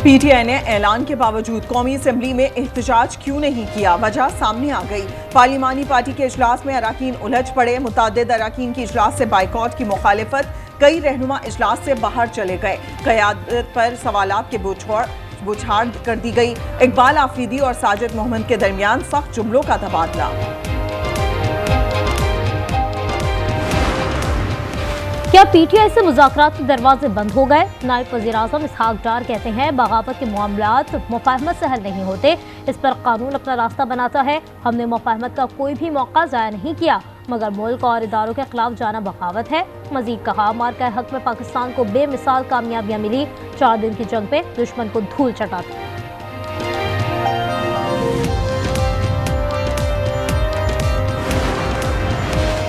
PTI ने ऐलान के बावजूद कौमी असेंबली में एहतजाज क्यों नहीं किया, वजह सामने आ गई। पार्लिमानी पार्टी के इजलास में अराकीन उलझ पड़े। मुतअद्दिद अराकीन की इजलास से बाइकॉट की मुखालिफत, कई रहनुमा इजलास से बाहर चले गए। क़यादत पर सवालात के बौछार कर दी गई। इकबाल आफरीदी और साजिद मोहम्मद के दरमियान सख्त जुमलों का तबादला। क्या पीटीआई से मुज़ाकरात के दरवाजे बंद हो गए? नायब वज़ीर-ए-आज़म इसहाक डार कहते हैं बगावत के मामलात मुफाहमत से हल नहीं होते, इस पर कानून अपना रास्ता बनाता है। हमने मुफाहमत का कोई भी मौका ज़ाया नहीं किया, मगर मुल्क और इदारों के खिलाफ जाना बगावत है। मजीद कहा, मार्का हक में पाकिस्तान को बेमिसाल कामयाबियाँ मिली। 4 दिन की जंग पे दुश्मन को धूल चटा दी।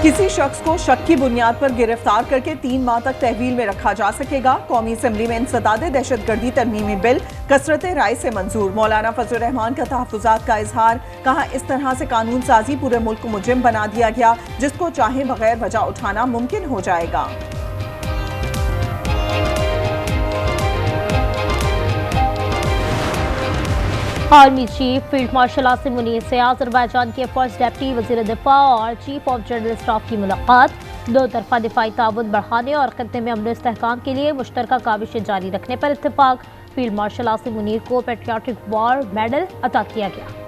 किसी शख्स को शक की बुनियाद पर गिरफ्तार करके 3 माह तक तहवील में रखा जा सकेगा। कौमी असेंबली में इंसदादे दहशतगर्दी तरमीमी बिल कसरत राय से मंजूर। मौलाना फजल रहमान का तहफ़्फ़ुज़ात का इजहार। कहा, इस तरह से कानून साजी पूरे मुल्क को मुजरिम बना दिया गया, जिसको चाहे बगैर वजह उठाना मुमकिन हो जाएगा। Army chief field marshal Asim Munir से अज़रबैजान के फर्स्ट डेप्टी वज़ीर दिफा और चीफ ऑफ जनरल स्टाफ की मुलाकात। 2 तरफ़ा दिफाई ताउन बढ़ाने और खत्ते में अमन इस्तेहकाम के लिए मुश्तरका काविशें जारी रखने पर इत्तेफाक। फील्ड मार्शल आसिम मुनीर को पैट्रियाटिक वॉर मेडल अता किया गया।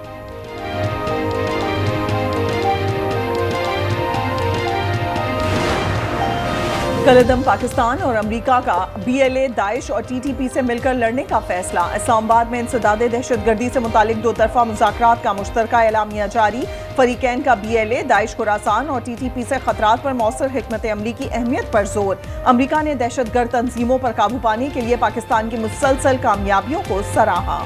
कलदम पाकिस्तान और अमेरिका का बीएलए, दाइश और टीटीपी से मिलकर लड़ने का फैसला। इस्लामाबाद में इंसदादे दहशतगर्दी से मुतालिक 2 तरफ़ा मुज़ाकरात का मुश्तरका एलामिया जारी। फरीकैन का बीएलए, दाइश, खुरासान और टीटीपी से खतरात पर मौसर हिकमत अमली की अहमियत पर जोर। अमेरिका ने दहशतगर्द तंजीमों पर काबू पाने के लिए पाकिस्तान की मुसलसल कामयाबियों को सराहा।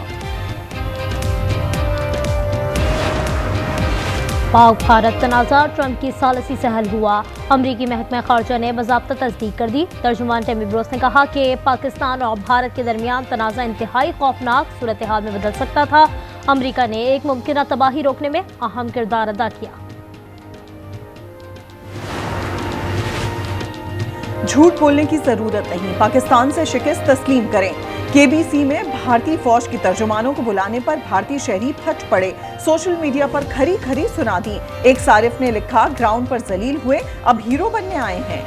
पाक भारत तनाज़ा ट्रंप की सालसी से हल हुआ। अमरीकी महकमा खारजा ने बाज़ाब्ता तस्दीक कर दी। तर्जुमान टेमी ब्रोस ने कहा कि पाकिस्तान और भारत के दरमियान तनाज़ा इंतहाई खौफनाक सूरत हाल में बदल सकता था। अमरीका ने एक मुमकिन तबाही रोकने में अहम किरदार अदा किया। झूठ बोलने की जरूरत नहीं, पाकिस्तान से शिकस्त तस्लीम करें। केबीसी में भारतीय फौज की तर्जुमानों को बुलाने पर भारतीय शहरी फट पड़े। सोशल मीडिया पर खरी खरी सुना दी। एक सारिफ ने लिखा, ग्राउंड पर जलील हुए, अब हीरो बनने आए हैं।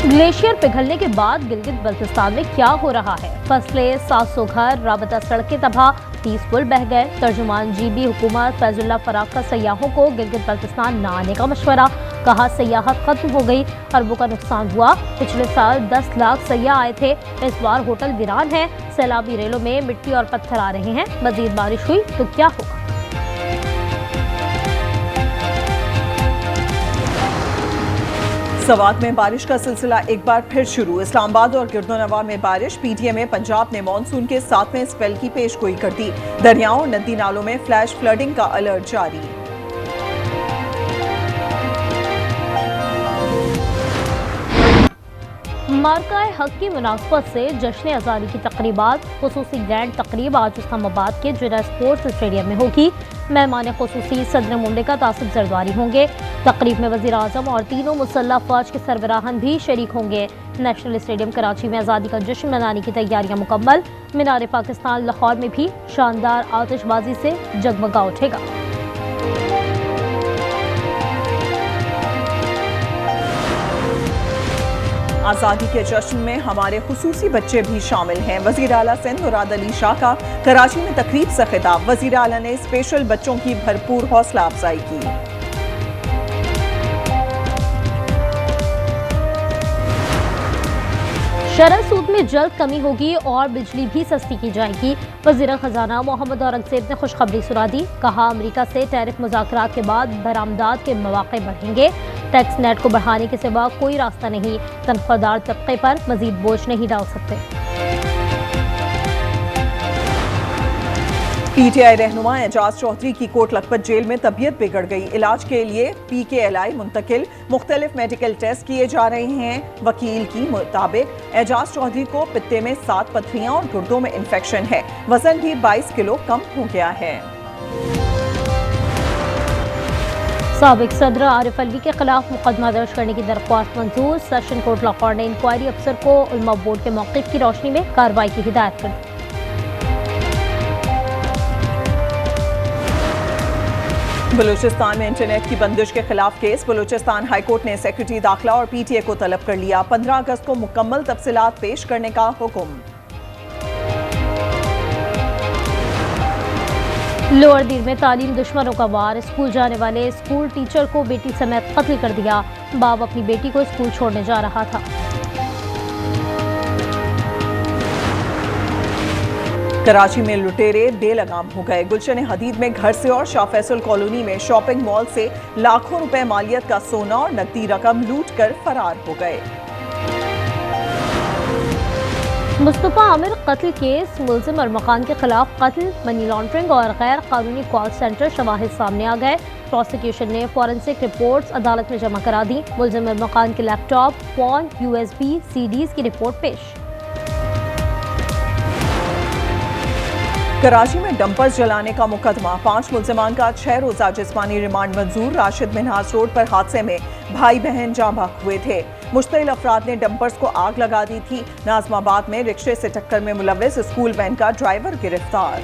ग्लेशियर पिघलने के बाद गिलगित बल्तिस्तान में क्या हो रहा है? फसलें, 700 घर, राबता सड़कें तबाह, 30 पुल बह गए। तर्जुमान जीबी हुकूमत फैजुल्लाह फराग का सयाहों को गिलगित बल्तिस्तान न आने का मशवरा। कहा, सयाहत खत्म हो गई, अरबों का नुकसान हुआ। पिछले साल 10 लाख सयाह आए थे, इस बार होटल वीरान है। सैलाबी रेलों में मिट्टी और पत्थर आ रहे हैं। मजीद बारिश हुई तो क्या होगा? सवात में बारिश का सिलसिला एक बार फिर शुरू। इस्लामाबाद और गिरदोनवा में बारिश। पीटीए में पंजाब ने मानसून के 7वें स्पेल की पेशगोई कर दी। दरियाओं और नदी नालों में फ्लैश फ्लडिंग का अलर्ट जारी। मार्का हक की मुनासबत से जश्न आज़ादी की तकरीबात। खुसूसी ग्रैंड तकरीब आज इस्लामाबाद के जिला स्पोर्ट्स स्टेडियम में होगी। मेहमान खुसूसी सदर मुमलिकत आसिफ जरदारी होंगे। तकरीब में वज़ीर आज़म और तीनों मुसल्लह फ़ौज के सरबराहान भी शरीक होंगे। नेशनल स्टेडियम कराची में आज़ादी का जश्न मनाने की तैयारियां मुकम्मल। मीनार पाकिस्तान लाहौर में भी शानदार आतिशबाजी से जगमगा उठेगा। आज़ादी के जश्न में हमारे खुसूसी बच्चे भी शामिल हैं। वज़ीर आला सिंध मुराद अली शाह का कराची में तकरीब से खिताब। वज़ीर आला ने स्पेशल बच्चों की भरपूर हौसला अफजाई की। शरह सूद में जल्द कमी होगी और बिजली भी सस्ती की जाएगी। वज़ीर खजाना मोहम्मद औरंगज़ेब ने खुशखबरी सुना दी। कहा, अमेरिका से टैरिफ मुज़ाकरात के बाद बरामदात के मौक़े बढ़ेंगे। टैक्स नेट को बढ़ाने के सिवा कोई रास्ता नहीं। तनख्वाहदार तबके पर मजीद बोझ नहीं डाल सकते। पीटीआई रहनुमा एजाज चौधरी की कोट लखपत जेल में तबीयत बिगड़ गई। इलाज के लिए पीकेएलआई मुंतकिल। मुख्तलिफ मेडिकल टेस्ट किए जा रहे हैं। वकील की मुताबिक एजाज चौधरी को पित्ते में 7 पथरियां और गुर्दों में इन्फेक्शन है। वजन भी 22 किलो कम हो गया है। साबिक सदर आरिफ अलवी के खिलाफ मुकदमा दर्ज करने की दरख्वास्त मंजूर। सेशन कोर्ट लाहौर ने इंक्वायरी अफसर को उलमा बोर्ड के मौक़िफ़ की रोशनी में कार्रवाई की हिदायत कर दी। बलूचिस्तान में इंटरनेट की बंदिश के खिलाफ केस। बलूचिस्तान हाईकोर्ट ने सेक्रेटरी दाखिला और PTA को तलब कर लिया। 15 अगस्त को मुकम्मल तफसीलात पेश करने का हुक्म। लोअर दीर में तालीम दुश्मनों का वार। स्कूल जाने वाले स्कूल टीचर को बेटी समेत कत्ल कर दिया। बाप अपनी बेटी को स्कूल छोड़ने जा रहा था। कराची में लुटेरे बेलगाम हो गए। गुलशन हदीद में घर से और शाह फैसल कॉलोनी में शॉपिंग मॉल से लाखों रुपए मालियत का सोना और नकदी रकम लूट कर फरार हो गए। मुस्तफा आमिर कत्ल केस। मुलजिम और मकान के खिलाफ कत्ल, मनी लॉन्ड्रिंग और गैर कानूनी कॉल सेंटर शवाहिद सामने आ गए। प्रोसिक्यूशन ने फॉरेंसिक रिपोर्ट्स अदालत में जमा करा दी। मुलजिम और मकान के लैपटॉप, फोन, USB, CDs की रिपोर्ट पेश। कराची में डंपर्स जलाने का मुकदमा। 5 मुलजिमान का 6 रोजा जिस्मानी रिमांड मंजूर। राशिद मिन्हास रोड पर हादसे में भाई बहन जाँ बहक हुए थे। मुश्तइल अफराद ने डंपर्स को आग लगा दी थी। नाजमाबाद में रिक्शे से टक्कर में मुलव्विस स्कूल वैन का ड्राइवर गिरफ्तार।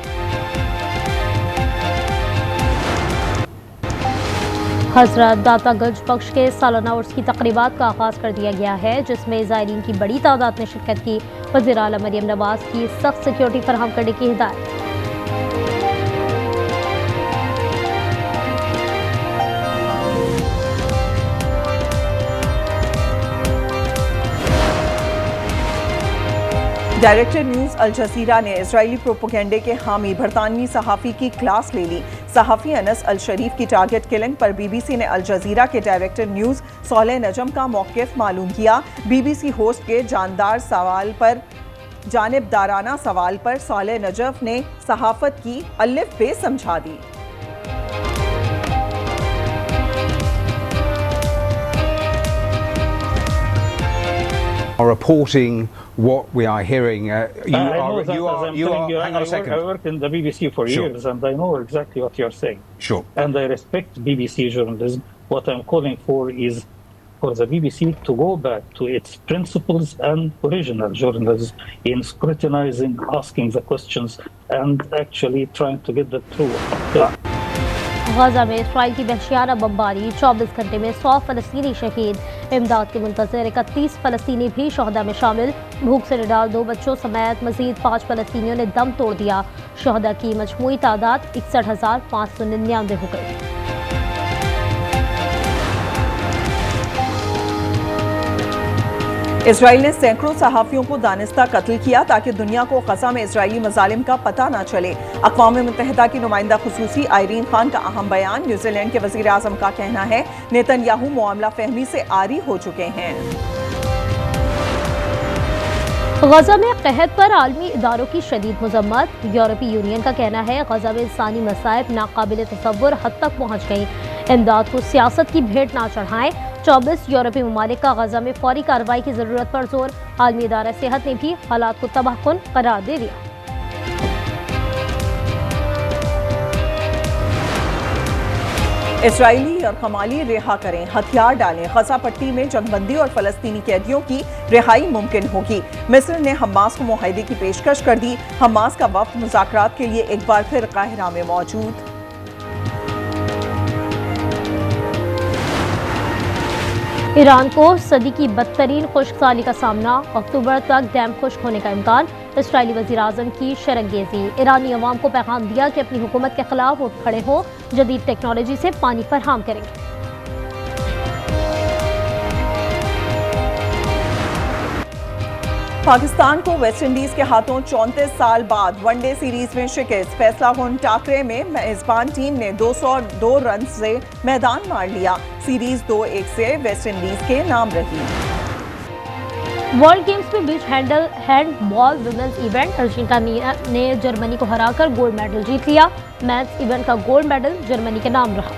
हजरत दातागंज बख्श के सालाना उर्स की तकरीबात का आगाज कर दिया गया है, जिसमें ज़ायरीन की बड़ी तादाद ने शिरकत की। वज़ीर आला मरियम नवाज की सख्त सिक्योरिटी फराहम करने की हिदायत। डायरेक्टर न्यूज़ अल जज़ीरा ने इजरायली प्रोपोगेंडे के हामी बरतानवी सहाफ़ी की क्लास ले ली। सहाफ़ी अनस अल शरीफ की टारगेट किलिंग पर BBC ने अल जज़ीरा के डायरेक्टर न्यूज़ सोलेह नजम का मौक़िफ़ मालूम किया। BBC होस्ट के जानिबदाराना सवाल पर सोलेह नजम ने सहाफ़त की अलिफ बे समझा दी। Reporting what we are hearing. Hang on a second. I worked in the BBC for years, and I know exactly what you're saying. Sure. And I respect BBC journalism. What I'm calling for is for the BBC to go back to its principles and original journalism in scrutinizing, asking the questions, and actually trying to get the truth. Gaza में Israel की वहशियाना बमबारी। 24 घंटे में 100 फ़लस्तीनी शहीद। इमदाद के मुंतज़िर 31 फ़लस्तीनी भी शहदा में शामिल। भूख से निडाल 2 बच्चों समेत मज़ीद 5 फ़लस्तीनियों ने दम तोड़ दिया। शहदा की मजमूई तादाद 61,599 हो गई। इसराइल ने सैकड़ों सहाफ़ियों को दानिस्ता कत्ल किया ताकि दुनिया को गजा में इसराइली मजालिम का पता न चले। अक़वाम मुत्तहिदा की नुमाइंदा खुसूसी आयरीन खान का अहम बयान। न्यूजीलैंड के वज़ीर आज़म का कहना है नेतन्याहू मामला फहमी से आरी हो चुके हैं। गजा में कहत पर आलमी इदारों की शदीद मजम्मत। यूरोपीय यूनियन का कहना है गजा में इंसानी मसाइब नाकाबिल तसव्वुर हद तक पहुँच गई। इमदाद को सियासत की भेंट ना चढ़ाएं। 24 यूरोपीय ममालिक का गजा में फौरी कार्रवाई की जरूरत पर जोर। आलमी इदारा सेहत ने भी हालात को तबाहकुन करार दे दिया। इसराइली और हमाली रिहा करें, हथियार डालें। गजा पट्टी में जंगबंदी और फलस्तीनी कैदियों की रिहाई मुमकिन होगी। मिस्र ने हमास को मुआहदे की पेशकश कर दी। हमास का वफ्द मुज़ाकरात के लिए एक बार फिर काहिरा में मौजूद। ईरान को सदी की बदतरीन खुश्कसाली का सामना। अक्टूबर तक डैम खुश्क होने का इम्कान। इसराइली वज़ीर आज़म की शरंगेजी। ईरानी अवाम को पैगाम दिया कि अपनी हुकूमत के खिलाफ उठ खड़े हों, जदीद टेक्नोलॉजी से पानी फराहम करेंगे। पाकिस्तान को वेस्ट इंडीज के हाथों 34 साल बाद वनडे सीरीज में शिकस्त। फैसला कुन टाकरे में मेजबान टीम ने 202 रन से मैदान मार लिया। सीरीज 2-1 से वेस्ट इंडीज के नाम रही। वर्ल्ड गेम्स में बीच हैंडबॉल वुमेन्स इवेंट। अर्जेंटीना ने जर्मनी को हराकर गोल्ड मेडल जीत लिया। मैच इवेंट का गोल्ड मेडल जर्मनी के नाम रहा।